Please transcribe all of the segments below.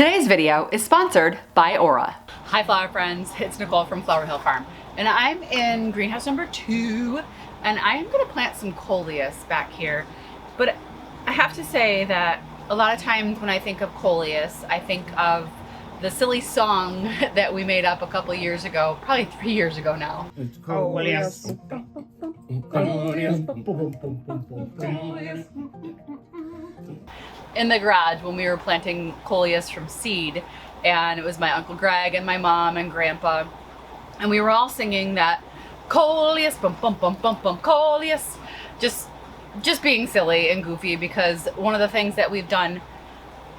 Today's video is sponsored by Aura. Hi flower friends, it's Nicole from Flower Hill Farm and I'm in greenhouse number 2 and I am going to plant some Coleus back here. But I have to say that a lot of times when I think of Coleus, I think of the silly song that we made up a couple years ago, probably 3 years ago now. It's Coleus. In the garage when we were planting Coleus from seed, and it was my Uncle Greg and my mom and Grandpa, and we were all singing that Coleus, bum bum bum bum bum Coleus, just being silly and goofy, because one of the things that we've done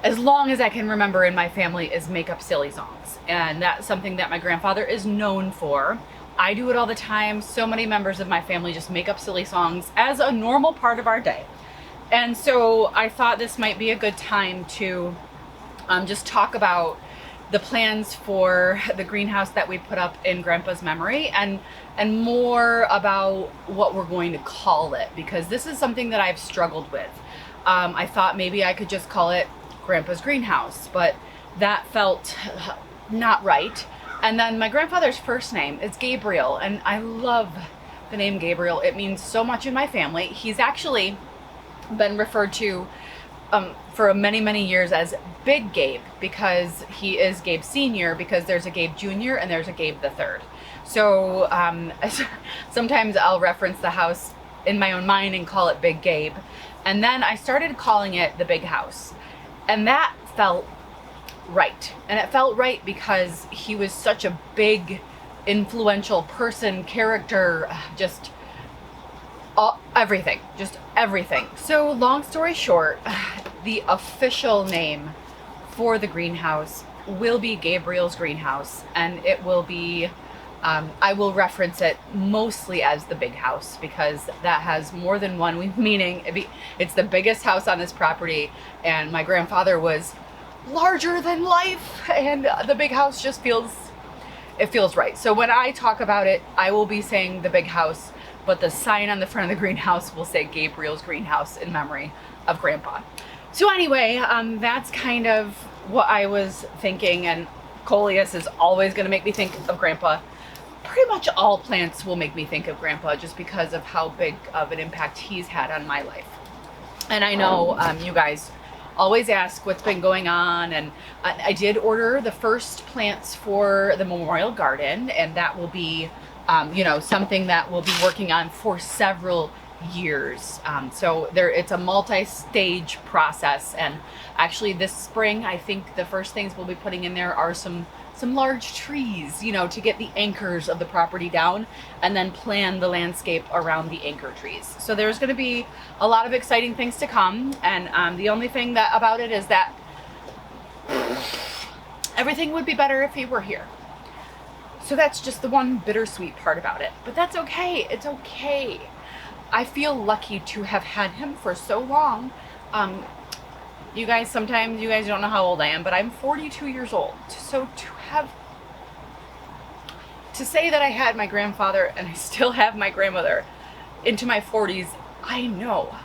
as long as I can remember in my family is make up silly songs, and that's something that my grandfather is known for. I do it all the time. So many members of my family just make up silly songs as a normal part of our day. And so I thought this might be a good time to just talk about the plans for the greenhouse that we put up in Grandpa's memory, and more about what we're going to call it, because this is something that I've struggled with. I thought maybe I could just call it Grandpa's greenhouse, but that felt not right. And then my grandfather's first name is Gabriel, and I love the name Gabriel. It means so much in my family. He's actually been referred to for many years as Big Gabe, because he is Gabe Senior, because there's a Gabe Junior and there's a Gabe the Third. So sometimes I'll reference the house in my own mind and call it Big Gabe. And then I started calling it the Big House, and that felt right. And it felt right because he was such a big, influential person, character, just everything. So long story short, the official name for the greenhouse will be Gabriel's greenhouse, and it will be, I will reference it mostly as the Big House, because that has more than one meaning. It's the biggest house on this property, and my grandfather was larger than life, and the Big House just feels right. So when I talk about it, I will be saying the Big House, but the sign on the front of the greenhouse will say Gabriel's greenhouse in memory of Grandpa. So anyway, that's kind of what I was thinking, and Coleus is always going to make me think of Grandpa. Pretty much all plants will make me think of Grandpa, just because of how big of an impact he's had on my life. And I know you guys always ask what's been going on, and I did order the first plants for the memorial garden, and that will be something that we'll be working on for several years. So it's a multi-stage process, and actually this spring I think the first things we'll be putting in there are some large trees, to get the anchors of the property down, and then plan the landscape around the anchor trees. So there's going to be a lot of exciting things to come, and the only thing about it is that everything would be better if he were here. So that's just the one bittersweet part about it. But that's okay. It's okay. I feel lucky to have had him for so long. You guys don't know how old I am, but I'm 42 years old. So to say that I had my grandfather and I still have my grandmother into my 40s, I know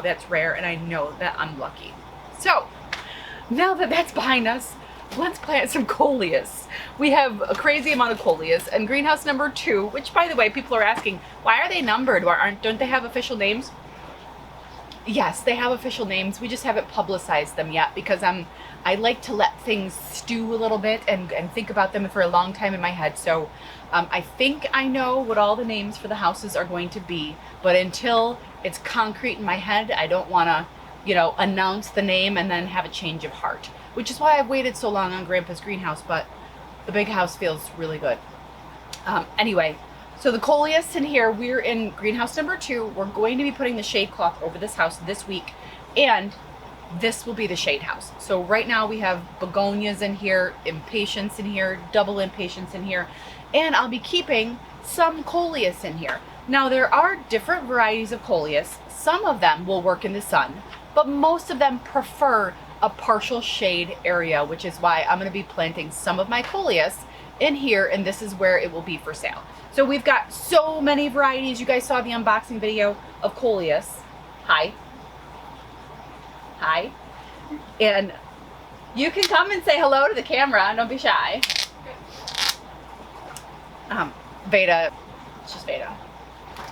that's rare, and I know that I'm lucky. So now that that's behind us, let's plant some Coleus. We have a crazy amount of Coleus, and greenhouse number 2, which by the way, people are asking, why are they numbered? Don't they have official names? Yes, they have official names. We just haven't publicized them yet, because I like to let things stew a little bit and think about them for a long time in my head. So I think I know what all the names for the houses are going to be, but until it's concrete in my head, I don't want to, announce the name and then have a change of heart, which is why I've waited so long on Grandpa's greenhouse, but the Big House feels really good. Anyway, so the Coleus in here, we're in greenhouse number 2. We're going to be putting the shade cloth over this house this week, and this will be the shade house. So right now we have begonias in here, impatiens in here, double impatiens in here, and I'll be keeping some Coleus in here. Now there are different varieties of Coleus. Some of them will work in the sun, but most of them prefer a partial shade area, which is why I'm going to be planting some of my Coleus in here, and this is where it will be for sale. So we've got so many varieties. You guys saw the unboxing video of Coleus. Hi. And You can come and say hello to the camera. Don't be shy. Veda. It's just Veda.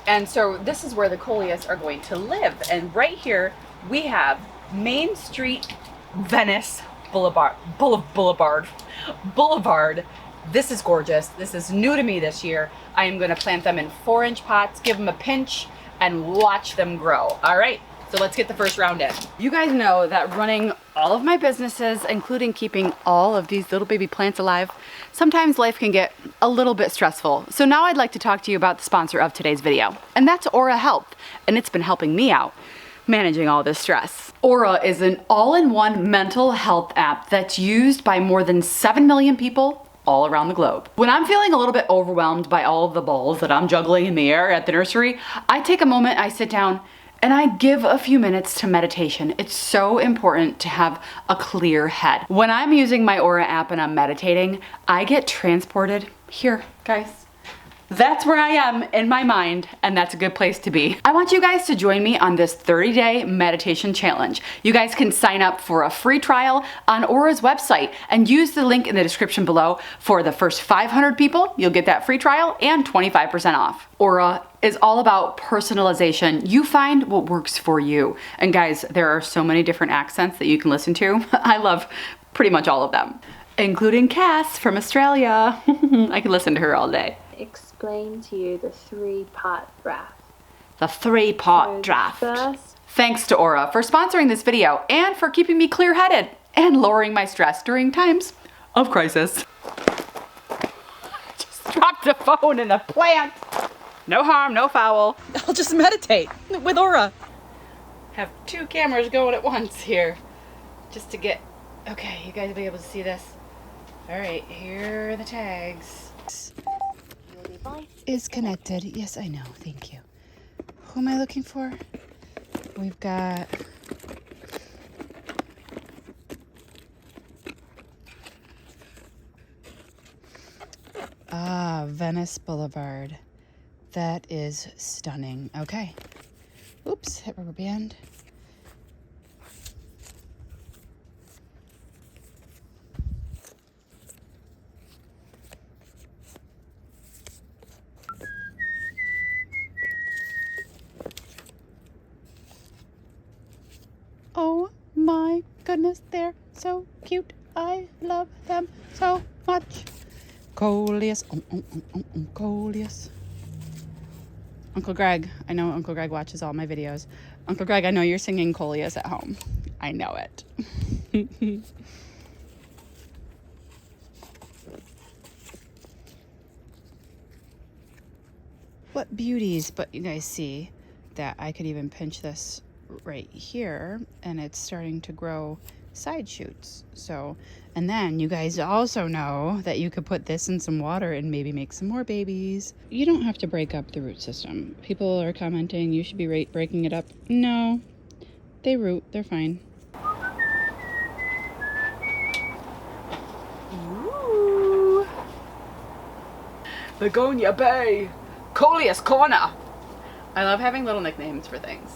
And so this is where the Coleus are going to live. And right here we have Main Street, Venice Boulevard. This is gorgeous. This is new to me this year. I am going to plant them in 4-inch pots, give them a pinch, and watch them grow. All right, so let's get the first round in. You guys know that running all of my businesses, including keeping all of these little baby plants alive, sometimes life can get a little bit stressful. So now I'd like to talk to you about the sponsor of today's video, and that's Aura Health, and it's been helping me out managing all this stress. Aura is an all-in-one mental health app that's used by more than 7 million people all around the globe. When I'm feeling a little bit overwhelmed by all of the balls that I'm juggling in the air at the nursery, I take a moment, I sit down, and I give a few minutes to meditation. It's so important to have a clear head. When I'm using my Aura app and I'm meditating, I get transported here, guys. That's where I am in my mind, and that's a good place to be. I want you guys to join me on this 30-day meditation challenge. You guys can sign up for a free trial on Aura's website and use the link in the description below. For the first 500 people, you'll get that free trial and 25% off. Aura is all about personalization. You find what works for you. And guys, there are so many different accents that you can listen to. I love pretty much all of them, including Cass from Australia. I can listen to her all day. Explain to you the 3-part draft. The 3-part draft. First, thanks to Aura for sponsoring this video and for keeping me clear-headed and lowering my stress during times of crisis. Just dropped the phone in a plant. No harm, no foul. I'll just meditate with Aura. Have 2 cameras going at once here just to get, okay, you guys will be able to see this. All right, here are the tags. Is connected. Yes, I know. Thank you. Who am I looking for? We've got Venice Boulevard. That is stunning. Okay. Oops, hit rubber band. Oh my goodness, they're so cute. I love them so much. Coleus, Coleus. Uncle Greg, I know Uncle Greg watches all my videos. Uncle Greg, I know you're singing Coleus at home. I know it. What beauties, but you guys see that I could even pinch this right here and it's starting to grow side shoots. So, and then you guys also know that you could put this in some water and maybe make some more babies. You don't have to break up the root system. People are commenting you should be breaking it up. No, they root, they're fine. Ooh. Begonia Bay, Coleus Corner. I love having little nicknames for things.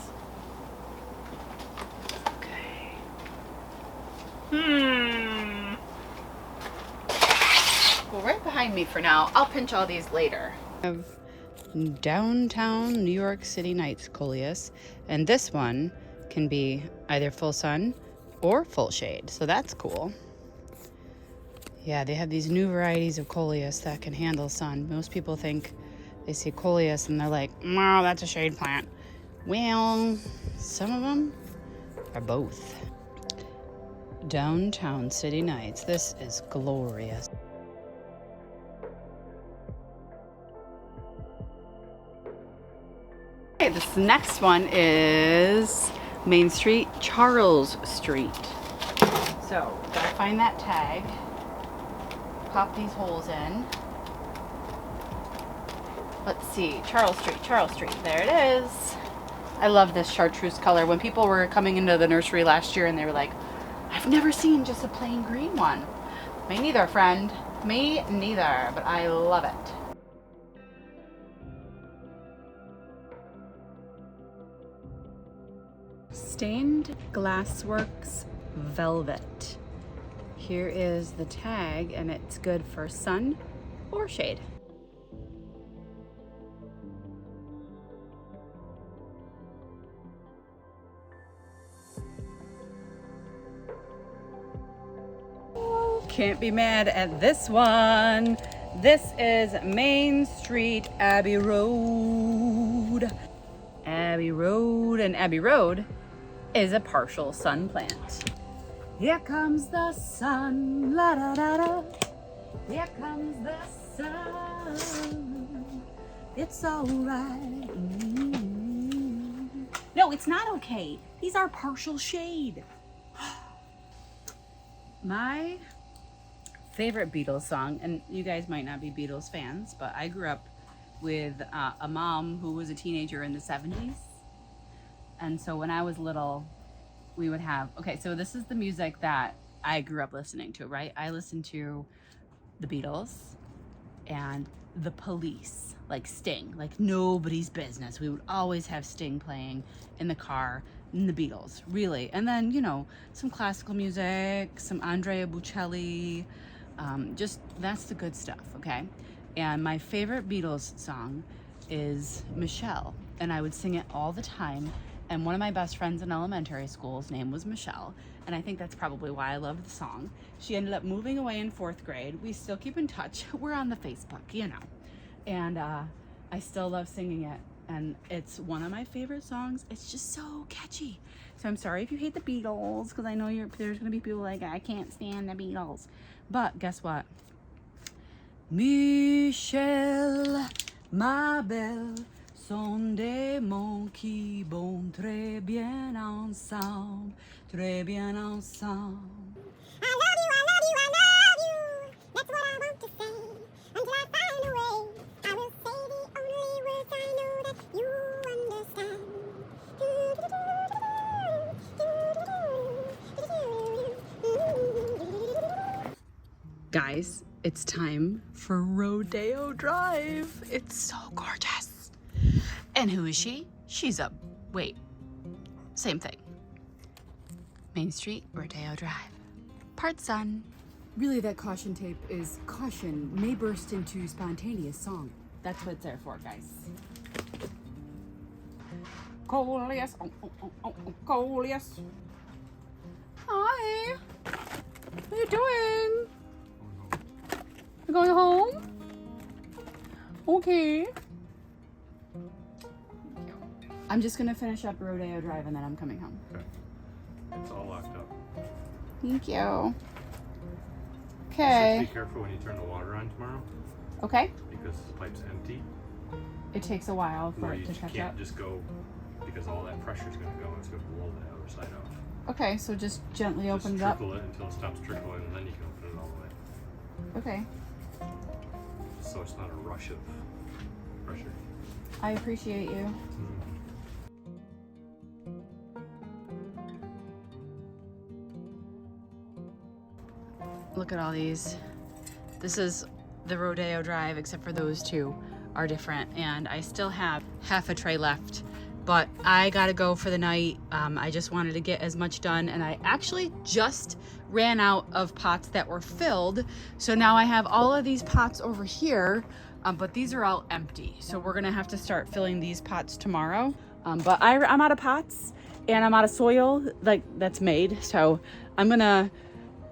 Well, right behind me for now. I'll pinch all these later. I have downtown New York City Nights Coleus, and this one can be either full sun or full shade, so that's cool. Yeah, they have these new varieties of Coleus that can handle sun. Most people think they see Coleus and they're like, "Oh, that's a shade plant." Well, some of them are both. Downtown City Nights. This is glorious. Okay, this next one is Main Street, Charles Street. So, gotta find that tag. Pop these holes in. Let's see, Charles Street, there it is. I love this chartreuse color. When people were coming into the nursery last year and they were like, I've never seen just a plain green one. Me neither, friend. Me neither, but I love it. Stained Glassworks Velvet. Here is the tag, and it's good for sun or shade. Can't be mad at this one. This is Main Street Abbey Road. Abbey Road, and Abbey Road is a partial sun plant. Here comes the sun, la da da da. Here comes the sun. It's alright. No, it's not okay. These are partial shade. My favorite Beatles song, and you guys might not be Beatles fans, but I grew up with a mom who was a teenager in the 70s. And so when I was little, we would have, okay, so this is the music that I grew up listening to, right? I listened to the Beatles and the Police, like Sting, like nobody's business. We would always have Sting playing in the car, and the Beatles, really. And then, you know, some classical music, some Andrea Bocelli, just that's the good stuff, okay? And my favorite Beatles song is Michelle, and I would sing it all the time. And one of my best friends in elementary school's name was Michelle, and I think that's probably why I loved the song. She ended up moving away in 4th grade. We still keep in touch. We're on the Facebook, you know. And I still love singing it, and it's one of my favorite songs. It's just so catchy. So I'm sorry if you hate the Beatles, because I know there's gonna be people like, I can't stand the Beatles. But guess what? Michelle, ma belle, sont des mots qui vont très bien ensemble, très bien ensemble. I love you, I love you, I love you. That's what I want to say. Until I find a way, I will say the only words I know that you understand. Guys, it's time for Rodeo Drive. It's so gorgeous. And who is she? She's a, wait, same thing. Main Street Rodeo Drive. Part sun. Really, that caution tape is caution may burst into spontaneous song. That's what it's there for, guys. Coleus, Coleus. Hi. What are you doing? You going home? Okay. I'm just gonna finish up Rodeo Drive and then I'm coming home. Okay. It's all locked up. Thank you. Just Okay. be careful when you turn the water on tomorrow Okay. because the pipe's empty. It takes a while for No, it you to catch can't up. just go because all that pressure's going to go and it's going to blow the outer side out. Okay, so just gently open Just it up. trickle it until it stops trickling and then you can open it all the way. Okay. So it's not a rush of pressure. I appreciate you. Look at all these. This is the Rodeo Drive, except for those two are different. And I still have half a tray left, but I gotta go for the night. I just wanted to get as much done, and I actually just ran out of pots that were filled. So now I have all of these pots over here, but these are all empty. So we're gonna have to start filling these pots tomorrow. But I'm out of pots and I'm out of soil like that's made. So I'm gonna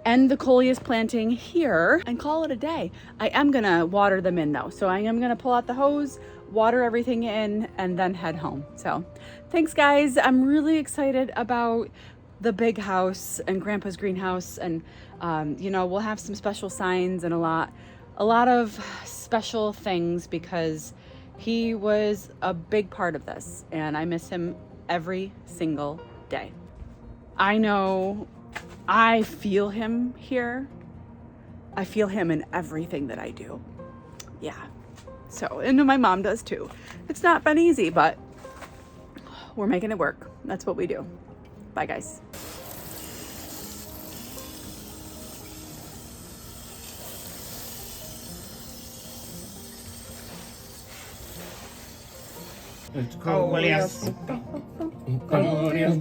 end the Coleus planting here and call it a day. I am gonna water them in though. So I am gonna pull out the hose, water everything in, and then head home. So thanks guys. I'm really excited about the big house and Grandpa's greenhouse. And you know, we'll have some special signs and a lot of special things because he was a big part of this and I miss him every single day. I know I feel him here. I feel him in everything that I do. Yeah. So, and my mom does too. It's not been easy, but we're making it work. That's what we do. Bye guys. It's Coleus. Coleus.